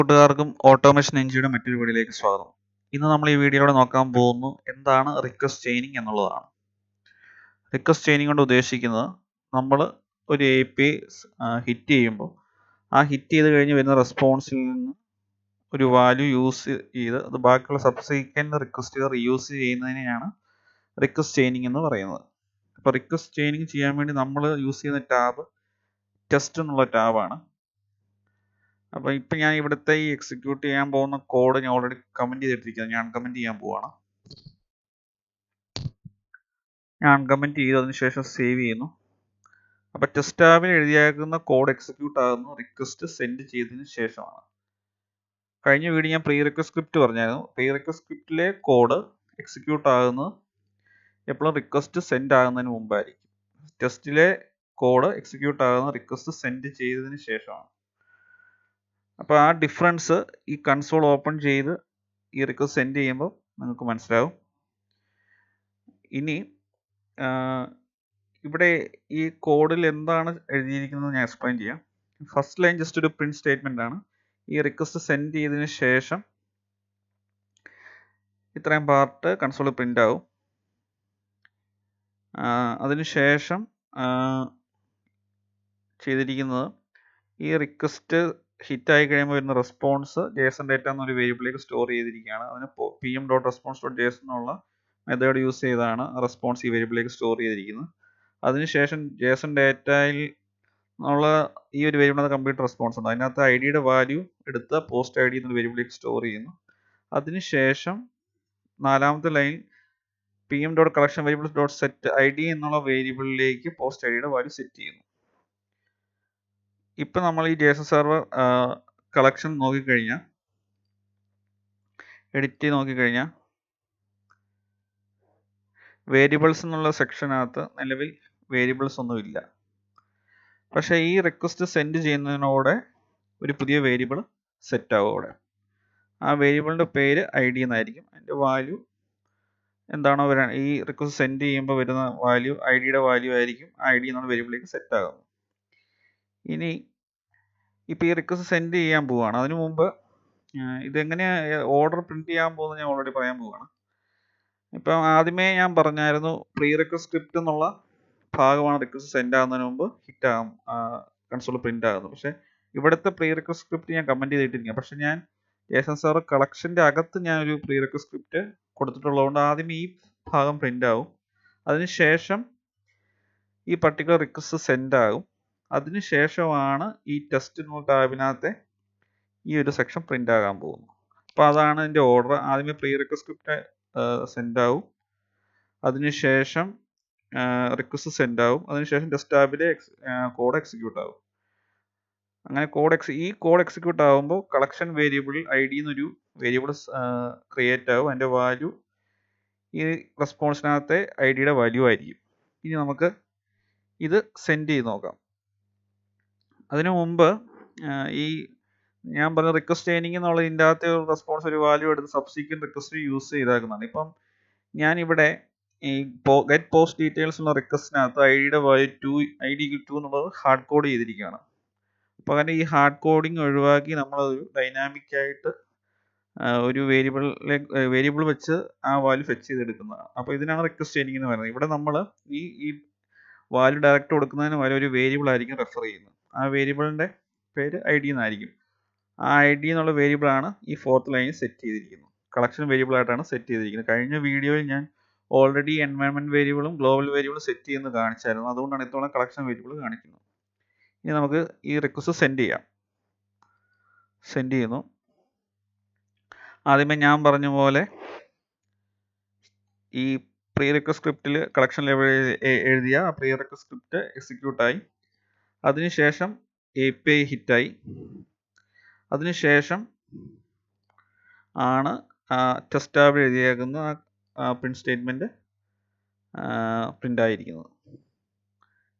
കൂട്ടുകാർക്കും ഓട്ടോമേഷൻ എൻജിയുടെ മറ്റൊരു വീഡിയോയിലേക്ക് സ്വാഗതം. ഇന്ന് നമ്മൾ ഈ വീഡിയോയിലൂടെ നോക്കാൻ പോകുന്നു എന്താണ് റിക്വസ്റ്റ് ചെയിനിങ് എന്നുള്ളതാണ്. റിക്വസ്റ്റ് ചെയിനിങ് കൊണ്ട് ഉദ്ദേശിക്കുന്നത് നമ്മൾ ഒരു API ഹിറ്റ് ചെയ്യുമ്പോൾ ആ ഹിറ്റ് ചെയ്ത് കഴിഞ്ഞ് വരുന്ന റെസ്പോൺസിൽ നിന്ന് ഒരു വാല്യൂ യൂസ് ചെയ്ത് അത് ബാക്കിയുള്ള സബ്സീക്വൻറ്റ് റിക്വസ്റ്റുകൾ റീയൂസ് ചെയ്യുന്നതിനെയാണ് റിക്വസ്റ്റ് ചെയിനിങ് എന്ന് പറയുന്നത്. അപ്പോൾ റിക്വസ്റ്റ് ചെയിനിങ് ചെയ്യാൻ വേണ്ടി നമ്മൾ യൂസ് ചെയ്യുന്ന ടാബ് ടെസ്റ്റ് എന്നുള്ള ടാബാണ്. അപ്പോൾ ഇപ്പം ഞാൻ ഇവിടുത്തെ ഈ എക്സിക്യൂട്ട് ചെയ്യാൻ പോകുന്ന കോഡ് ഞാൻ ഓൾറെഡി കമൻറ്റ് ചെയ്തിട്ടിരിക്കുന്നത്. ഞാൻ കമൻറ്റ് ചെയ്യാൻ പോവാണ്. ഞാൻ കമൻറ്റ് ചെയ്തു, അതിന് ശേഷം സേവ് ചെയ്യുന്നു. അപ്പോൾ ടെസ്റ്റ് ടാബിൽ എഴുതിയേക്കുന്ന കോഡ് എക്സിക്യൂട്ട് ആകുന്നു റിക്വസ്റ്റ് സെൻഡ് ചെയ്തതിന് ശേഷമാണ്. കഴിഞ്ഞ വീഡിയോ ഞാൻ പ്രീ റിക്വസ്റ്റ് സ്ക്രിപ്റ്റ് പറഞ്ഞായിരുന്നു. പ്രീ റിക്വസ്റ്റ് സ്ക്രിപ്റ്റിലെ കോഡ് എക്സിക്യൂട്ട് ആകുന്നത് എപ്പോഴും റിക്വസ്റ്റ് സെൻഡ് ആകുന്നതിന് മുമ്പായിരിക്കും. ടെസ്റ്റിലെ കോഡ് എക്സിക്യൂട്ട് ആകുന്ന റിക്വസ്റ്റ് സെൻഡ് ചെയ്തതിന് ശേഷമാണ്. അപ്പോൾ ആ ഡിഫറൻസ് ഈ കൺസോൾ ഓപ്പൺ ചെയ്ത് ഈ റിക്വസ്റ്റ് സെൻഡ് ചെയ്യുമ്പോൾ നിങ്ങൾക്ക് മനസ്സിലാവും. ഇനി ഇവിടെ ഈ കോഡിൽ എന്താണ് എഴുതിയിരിക്കുന്നത് ഞാൻ എക്സ്പ്ലെയിൻ ചെയ്യാം. ഫസ്റ്റ് ലൈൻ ജസ്റ്റ് ഒരു പ്രിന്റ് സ്റ്റേറ്റ്മെന്റ് ആണ്. ഈ റിക്വസ്റ്റ് സെൻഡ് ചെയ്തതിന് ശേഷം ഇത്രയും പാർട്ട് കൺസോളിൽ പ്രിന്റ് ആവും. അതിനുശേഷം ചെയ്തിരിക്കുന്നത് ഈ റിക്വസ്റ്റ് ഹിറ്റ് ആയി കഴിയുമ്പോൾ വരുന്ന റെസ്പോൺസ് JSON ഡേറ്റ എന്നൊരു വേരിയബിളിലേക്ക് സ്റ്റോർ ചെയ്തിരിക്കുകയാണ്. അതിന് pm.response.json എന്നുള്ള മെത്തേഡ് യൂസ് ചെയ്താണ് റെസ്പോൺസ് ഈ വേരിയബിളിലേക്ക് സ്റ്റോർ ചെയ്തിരിക്കുന്നത്. അതിനുശേഷം JSON ഡേറ്റയിൽ ഉള്ള ഈ ഒരു വേരിയബിൾ കമ്പ്യൂട്ടർ റെസ്പോൺസ് ഉണ്ട്. അതിനകത്ത് ഐഡിയുടെ വാല്യൂ എടുത്ത് പോസ്റ്റ് ID എന്നൊരു വേരിയബിളിലേക്ക് സ്റ്റോർ ചെയ്യുന്നു. അതിനുശേഷം നാലാമത്തെ ലൈൻ pm.collection variables.set id എന്നുള്ള വേരിയബിളിലേക്ക് പോസ്റ്റ് ഐഡിയുടെ വാല്യൂ സെറ്റ് ചെയ്യുന്നു. ഇപ്പം നമ്മൾ ഈ JSON സെർവർ കളക്ഷൻ നോക്കിക്കഴിഞ്ഞാൽ, എഡിറ്റ് നോക്കിക്കഴിഞ്ഞാൽ വേരിയബിൾസ് എന്നുള്ള സെക്ഷനകത്ത് നിലവിൽ വേരിയബിൾസ് ഒന്നുമില്ല. പക്ഷേ ഈ റിക്വസ്റ്റ് സെൻഡ് ചെയ്യുന്നതിനോടെ ഒരു പുതിയ വേരിയബിൾ സെറ്റ് ആവും. അവിടെ ആ വേരിയബിളിൻ്റെ പേര് ID എന്നായിരിക്കും. അതിൻ്റെ വാല്യൂ എന്താണോ ഈ റിക്വസ്റ്റ് സെൻഡ് ചെയ്യുമ്പോൾ വരുന്ന വാല്യൂ ഐഡിയുടെ വാല്യൂ ആയിരിക്കും. ID എന്നുള്ള വേരിയബിളിലേക്ക് സെറ്റ് ആകുന്നു. ഇനി ഇപ്പോൾ ഈ റിക്വസ്റ്റ് സെൻഡ് ചെയ്യാൻ പോവുകയാണ്. അതിനു മുമ്പ് ഇതെങ്ങനെയാണ് ഓർഡർ പ്രിന്റ് ചെയ്യാൻ പോകുന്നത് ഞാൻ ഓൾറെഡി പറയാൻ പോവുകയാണ്. ഇപ്പം ആദ്യമേ ഞാൻ പറഞ്ഞായിരുന്നു പ്രീ റിക്വസ്റ്റ് സ്ക്രിപ്റ്റ് എന്നുള്ള ഭാഗമാണ് റിക്വസ്റ്റ് സെൻഡ് ആകുന്നതിന് മുമ്പ് ഹിറ്റ് ആകും കൺസോൾ പ്രിന്റ് ആകുന്നത്. പക്ഷേ ഇവിടുത്തെ പ്രീ റിക്വസ്റ്റ് സ്ക്രിപ്റ്റ് ഞാൻ കമൻറ്റ് ചെയ്തിട്ടിരിക്കുക. പക്ഷേ ഞാൻ JSON സെർവർ കളക്ഷൻ്റെ അകത്ത് ഞാനൊരു പ്രീ റിക്വസ്റ്റ് സ്ക്രിപ്റ്റ് കൊടുത്തിട്ടുള്ളതുകൊണ്ട് ആദ്യം ഈ ഭാഗം പ്രിന്റ് ആവും. അതിനുശേഷം ഈ പർട്ടിക്കുലർ റിക്വസ്റ്റ് സെൻഡ് ആകും. അതിനുശേഷമാണ് ഈ ടെസ്റ്റ് എന്നുള്ള ടാബിനകത്തെ ഈ ഒരു സെക്ഷൻ പ്രിന്റ് ആകാൻ പോകുന്നു. അപ്പോൾ അതാണ് ഇതിൻ്റെ ഓർഡർ. ആദ്യമേ പ്രീ റിക്വസ്റ്റ് സ്ക്രിപ്റ്റ് സെൻഡ് ആവും, അതിനുശേഷം റിക്വസ്റ്റ് സെൻഡ് ആവും, അതിനുശേഷം ടെസ്റ്റ് ടാബിലെ കോഡ് എക്സിക്യൂട്ട് ആവും. അങ്ങനെ ഈ കോഡ് എക്സിക്യൂട്ട് ആകുമ്പോൾ കളക്ഷൻ വേരിയബിളിൽ ID എന്നൊരു വേരിയബിൾ ക്രിയേറ്റ് ആവും. അതിൻ്റെ വാല്യൂ ഈ റെസ്പോൺസിനകത്തെ IDയുടെ വാല്യൂ ആയിരിക്കും. ഇനി നമുക്ക് ഇത് സെൻഡ് ചെയ്ത് നോക്കാം. അതിനു മുമ്പ് ഈ ഞാൻ പറഞ്ഞ റിക്വസ്റ്റ് ചെയിനിങ് എന്നുള്ള ഇതിൻ്റെ അകത്തെ റെസ്പോൺസ് ഒരു വാല്യൂ എടുത്ത് സബ്സീക്വൻറ്റ് റിക്വസ്റ്റ് യൂസ് ചെയ്താക്കുന്നതാണ്. ഇപ്പം ഞാനിവിടെ ഈ ഗെറ്റ് പോസ്റ്റ് ഡീറ്റെയിൽസ് ഉള്ള റിക്വസ്റ്റിനകത്ത് ഐഡിയുടെ വാല്യൂ ID 2 എന്നുള്ളത് ഹാർഡ് കോഡ് ചെയ്തിരിക്കുകയാണ്. അപ്പോൾ അങ്ങനെ ഈ ഹാർഡ് കോഡിങ് ഒഴിവാക്കി നമ്മളൊരു ഡൈനാമിക് ആയിട്ട് ഒരു വേരിയബിൾ വെച്ച് ആ വാല്യൂ ഫെച്ച് ചെയ്തെടുക്കുന്നതാണ്. അപ്പോൾ ഇതിനാണ് റിക്വസ്റ്റ് ചെയിനിങ് എന്ന് പറയുന്നത്. ഇവിടെ നമ്മൾ ഈ വാല്യൂ ഡയറക്റ്റ് കൊടുക്കുന്നതിന് പകരം ഒരു വേരിയബിൾ ആയിരിക്കും റെഫർ ചെയ്യുന്നത്. ആ വേരിയബിളിൻ്റെ പേര് ID എന്നായിരിക്കും. ആ ID എന്നുള്ള വേരിയബിളാണ് ഈ ഫോർത്ത് ലൈനിൽ സെറ്റ് ചെയ്തിരിക്കുന്നത്. കളക്ഷൻ വേരിയബിൾ ആയിട്ടാണ് സെറ്റ് ചെയ്തിരിക്കുന്നത്. കഴിഞ്ഞ വീഡിയോയിൽ ഞാൻ ഓൾറെഡി എൻവയൺമെൻറ്റ് വേരിയബിളും ഗ്ലോബൽ വേരിയബിളും സെറ്റ് ചെയ്യുന്നത് കാണിച്ചായിരുന്നു. അതുകൊണ്ടാണ് ഇത്തവണ കളക്ഷൻ വേരിയബിൾ കാണിക്കുന്നത്. ഇനി നമുക്ക് ഈ റിക്വസ്റ്റ് സെൻഡ് ചെയ്യാം. സെൻഡ് ചെയ്യുന്നു. ആദ്യമേ ഞാൻ പറഞ്ഞ പോലെ ഈ പ്രീ റിക്വസ്റ്റ് സ്ക്രിപ്റ്റിൽ കളക്ഷൻ ലെവൽ എഴുതിയ ആ പ്രീ റിക്വസ്റ്റ് സ്ക്രിപ്റ്റ് എക്സിക്യൂട്ടായി. അതിനുശേഷം API ഹിറ്റായി. അതിനുശേഷം ആണ് ടെസ്റ്റ് ടാബിൽ എഴുതിയേക്കുന്ന പ്രിന്റ് സ്റ്റേറ്റ്മെൻറ്റ് പ്രിന്റ് ആയിരിക്കുന്നത്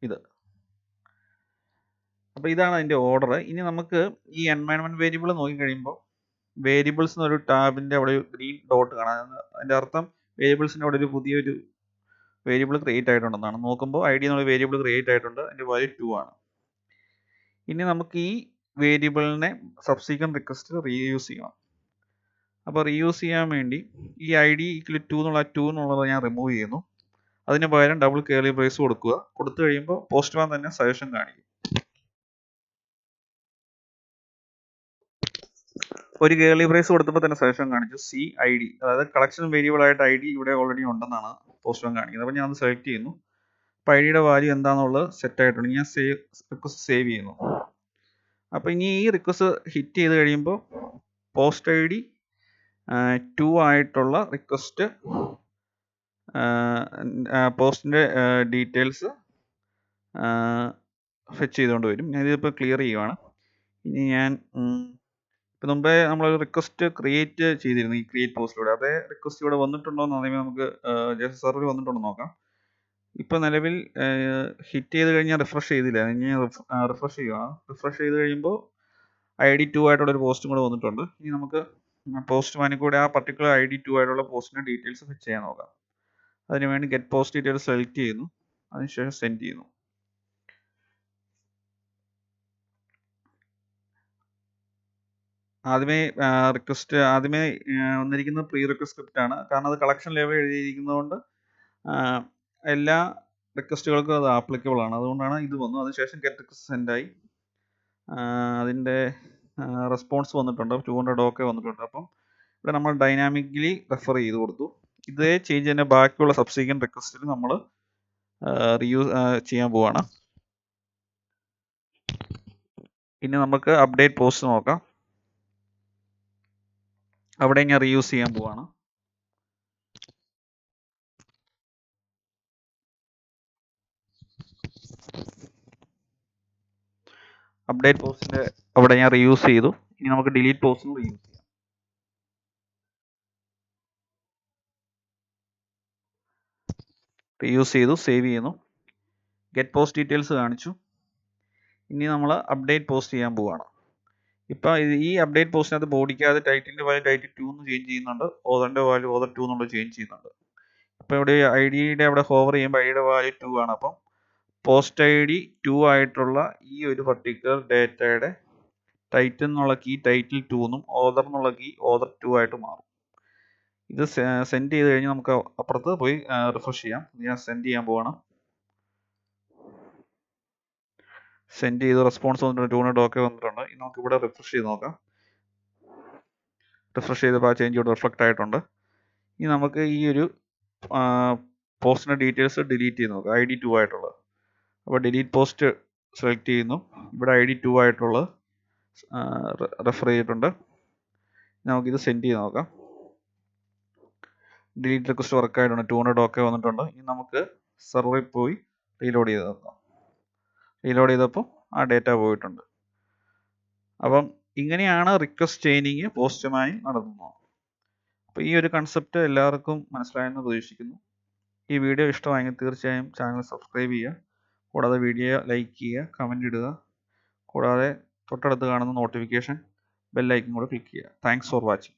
ഇത്. അപ്പോൾ ഇതാണ് അതിൻ്റെ ഓർഡർ. ഇനി നമുക്ക് ഈ എൻവയൺമെൻറ്റ് വേരിയബിൾ നോക്കിക്കഴിയുമ്പോൾ വേരിയബിൾസ് എന്നൊരു ടാബിൻ്റെ അവിടെ ഒരു ഗ്രീൻ ഡോട്ട് കാണാം. അതിൻ്റെ അർത്ഥം വേരിയബിൾസിൻ്റെ അവിടെ ഒരു പുതിയൊരു വേരിയബിൾ ക്രിയേറ്റ് ആയിട്ടുണ്ടെന്നാണ്. നോക്കുമ്പോൾ ID എന്നുള്ള വേരിയബിൾ ക്രിയേറ്റ് ആയിട്ടുണ്ട്. അതിൻ്റെ വാല്യൂ 2 ആണ്. ഇനി നമുക്ക് ഈ വേരിയബിളിനെ സബ്സീക്വൻറ്റ് റിക്വസ്റ്റ് റീയൂസ് ചെയ്യണം. അപ്പോൾ റീയൂസ് ചെയ്യാൻ വേണ്ടി ഈ ID = 2 എന്നുള്ളത് ഞാൻ റിമൂവ് ചെയ്യുന്നു. അതിന് പകരം ഡബിൾ കേർലി ബ്രേസ് കൊടുക്കുക. കൊടുത്തു കഴിയുമ്പോൾ പോസ്റ്റ്മാൻ തന്നെ സജഷൻ കാണിക്കും. ഒരു കേർലി ബ്രേസ് കൊടുത്തപ്പോൾ തന്നെ സജഷൻ കാണിച്ചു CID, അതായത് കളക്ഷൻ വേരിയബിൾ ആയിട്ട് ID ഇവിടെ ഓൾറെഡി ഉണ്ടെന്നാണ് പോസ്റ്റ്മാൻ കാണിക്കുന്നത്. അപ്പോൾ ഞാൻ അത് സെലക്ട് ചെയ്യുന്നു. അപ്പോൾ IDയുടെ വാല്യൂ എന്താണെന്നുള്ളത് സെറ്റ് ആയിട്ടുണ്ട്. ഞാൻ റിക്വസ്റ്റ് സേവ് ചെയ്യുന്നു. അപ്പോൾ ഇനി ഈ റിക്വസ്റ്റ് ഹിറ്റ് ചെയ്ത് കഴിയുമ്പോൾ പോസ്റ്റ് ID 2 ആയിട്ടുള്ള റിക്വസ്റ്റ് പോസ്റ്റിൻ്റെ ഡീറ്റെയിൽസ് ഫെച്ച് ചെയ്തുകൊണ്ട് വരും. ഞാനിതിപ്പോൾ ക്ലിയർ ചെയ്യുവാണ്. ഇനി ഞാൻ ഇപ്പം മുമ്പേ നമ്മളൊരു റിക്വസ്റ്റ് ക്രിയേറ്റ് ചെയ്തിരുന്നു ഈ ക്രിയേറ്റ് പോസ്റ്റിലൂടെ. അതേ റിക്വസ്റ്റ് ഇവിടെ വന്നിട്ടുണ്ടോ എന്ന് ആദ്യമേ നമുക്ക് സെർവറിൽ വന്നിട്ടുണ്ടോ നോക്കാം. ഇപ്പോൾ നിലവിൽ ഹിറ്റ് ചെയ്ത് കഴിഞ്ഞാൽ റിഫ്രഷ് ചെയ്തില്ല. ഇനി റിഫ്രഷ് ചെയ്യുകയാണ്. റിഫ്രഷ് ചെയ്ത് കഴിയുമ്പോൾ ID 2 ആയിട്ടുള്ള ഒരു പോസ്റ്റും കൂടെ വന്നിട്ടുണ്ട്. ഇനി നമുക്ക് പോസ്റ്റ്മാനിൽ കൂടെ ആ പർട്ടിക്കുലർ ID 2 ആയിട്ടുള്ള പോസ്റ്റിൻ്റെ ഡീറ്റെയിൽസ് ഫിറ്റ് ചെയ്യാൻ നോക്കാം. അതിനുവേണ്ടി ഗെറ്റ് പോസ്റ്റ് ഡീറ്റെയിൽസ് സെലക്ട് ചെയ്യുന്നു. അതിനുശേഷം സെൻഡ് ചെയ്യുന്നു. ആദ്യമേ വന്നിരിക്കുന്നത് പ്രീ റിക്വസ്റ്റ് സ്ക്രിപ്റ്റ് ആണ്. കാരണം അത് കളക്ഷൻ ലെവൽ എഴുതിയിരിക്കുന്നതുകൊണ്ട് എല്ലാ റിക്വസ്റ്റുകൾക്കും അത് ആപ്ലിക്കബിൾ ആണ്. അതുകൊണ്ടാണ് ഇത് വന്നു. അതിനുശേഷം ഗെറ്റ് റിക്വസ്റ്റ് സെൻഡായി. അതിൻ്റെ റെസ്പോൺസ് വന്നിട്ടുണ്ട്. 200 OK വന്നിട്ടുണ്ട്. അപ്പം ഇവിടെ നമ്മൾ ഡൈനാമിക്കലി റെഫർ ചെയ്ത് കൊടുത്തു. ഇതേ ചേഞ്ച് തന്നെ ബാക്കിയുള്ള സബ്സീക്വൻറ്റ് റിക്വസ്റ്റിൽ നമ്മൾ റീയൂസ് ചെയ്യാൻ പോവാണ്. ഇനി നമുക്ക് അപ്ഡേറ്റ് പോസ്റ്റ് നോക്കാം. അവിടെ ഞാൻ റീയൂസ് ചെയ്യാൻ പോവാണ്. അപ്ഡേറ്റ് പോസ്റ്റിൻ്റെ അവിടെ ഞാൻ റീയൂസ് ചെയ്തു. ഇനി നമുക്ക് ഡിലീറ്റ് പോസ്റ്റും റീയൂസ് ചെയ്യാം. റീയൂസ് ചെയ്തു, സേവ് ചെയ്യുന്നു. ഗെറ്റ് പോസ്റ്റ് ഡീറ്റെയിൽസ് കാണിച്ചു. ഇനി നമ്മൾ അപ്ഡേറ്റ് പോസ്റ്റ് ചെയ്യാൻ പോവുകയാണ്. ഇപ്പം ഈ അപ്ഡേറ്റ് പോസ്റ്റിനകത്ത് ബോഡിക്കകത്ത് ടൈറ്റിലിൻ്റെ വാല്യൂ ടൈറ്റിൽ 2 എന്ന് ചേഞ്ച് ചെയ്യുന്നുണ്ട്. ഓതറിൻ്റെ വാല്യൂ ഓതർ 2 എന്നുള്ളത് ചേഞ്ച് ചെയ്യുന്നുണ്ട്. ഇപ്പോൾ ഇവിടെ IDയുടെ അവിടെ ഹോവർ ചെയ്യുമ്പോൾ IDയുടെ വാല്യൂ 2 ആണ്. അപ്പം പോസ്റ്റ് ID 2 ആയിട്ടുള്ള ഈ ഒരു പർട്ടിക്കുലർ ഡേറ്റയുടെ ടൈറ്റിൽ എന്നുള്ള കീ ടൈറ്റിൽ 2 എന്നും ഓതർ എന്നുള്ള കീ ഓതർ 2 ആയിട്ട് മാറും. ഇത് സെൻഡ് ചെയ്ത് കഴിഞ്ഞാൽ നമുക്ക് അപ്പുറത്ത് പോയി റിഫ്രഷ് ചെയ്യാം. ഞാൻ സെൻഡ് ചെയ്യാൻ പോവാണ്. സെൻഡ് ചെയ്ത് റെസ്പോൺസ് വന്നിട്ടുണ്ട്. 200 OK വന്നിട്ടുണ്ട്. ഇനി നമുക്ക് ഇവിടെ റിഫ്രഷ് ചെയ്ത് നോക്കാം. റിഫ്രഷ് ചെയ്തപ്പോൾ ആ ചേഞ്ച് ഇവിടെ റിഫ്ലക്റ്റ് ആയിട്ടുണ്ട്. ഇനി നമുക്ക് ഈ ഒരു പോസ്റ്റിൻ്റെ ഡീറ്റെയിൽസ് ഡിലീറ്റ് ചെയ്ത് നോക്കാം. ID 2 ആയിട്ടുള്ളത്. അപ്പോൾ ഡിലീറ്റ് പോസ്റ്റ് സെലക്ട് ചെയ്യുന്നു. ഇവിടെ ID 2 ആയിട്ടുള്ളത് റെഫർ ചെയ്തിട്ടുണ്ട്. നമുക്കിത് സെൻഡ് ചെയ്ത് നോക്കാം. ഡിലീറ്റ് റിക്വസ്റ്റ് വർക്ക് ആയിട്ടുണ്ട്. 200 OK വന്നിട്ടുണ്ട്. ഇനി നമുക്ക് സെർവറിൽ പോയി റീലോഡ് ചെയ്ത് നോക്കാം. റീലോഡ് ചെയ്തപ്പോൾ ആ ഡേറ്റ പോയിട്ടുണ്ട്. അപ്പം ഇങ്ങനെയാണ് റിക്വസ്റ്റ് ചെയിനിങ് പോസ്റ്റ്മാനിൽ നടത്തുന്നത്. അപ്പോൾ ഈ ഒരു കൺസെപ്റ്റ് എല്ലാവർക്കും മനസ്സിലായെന്ന് പ്രതീക്ഷിക്കുന്നു. ഈ വീഡിയോ ഇഷ്ടമായെങ്കിൽ തീർച്ചയായും ചാനൽ സബ്സ്ക്രൈബ് ചെയ്യുക. കൂടാതെ വീഡിയോ ലൈക്ക് ചെയ്യുക, കമൻ്റ് ഇടുക. കൂടാതെ തൊട്ടടുത്ത് കാണുന്ന നോട്ടിഫിക്കേഷൻ ബെൽ ഐക്കൺ കൂടെ ക്ലിക്ക് ചെയ്യുക. Thanks for watching.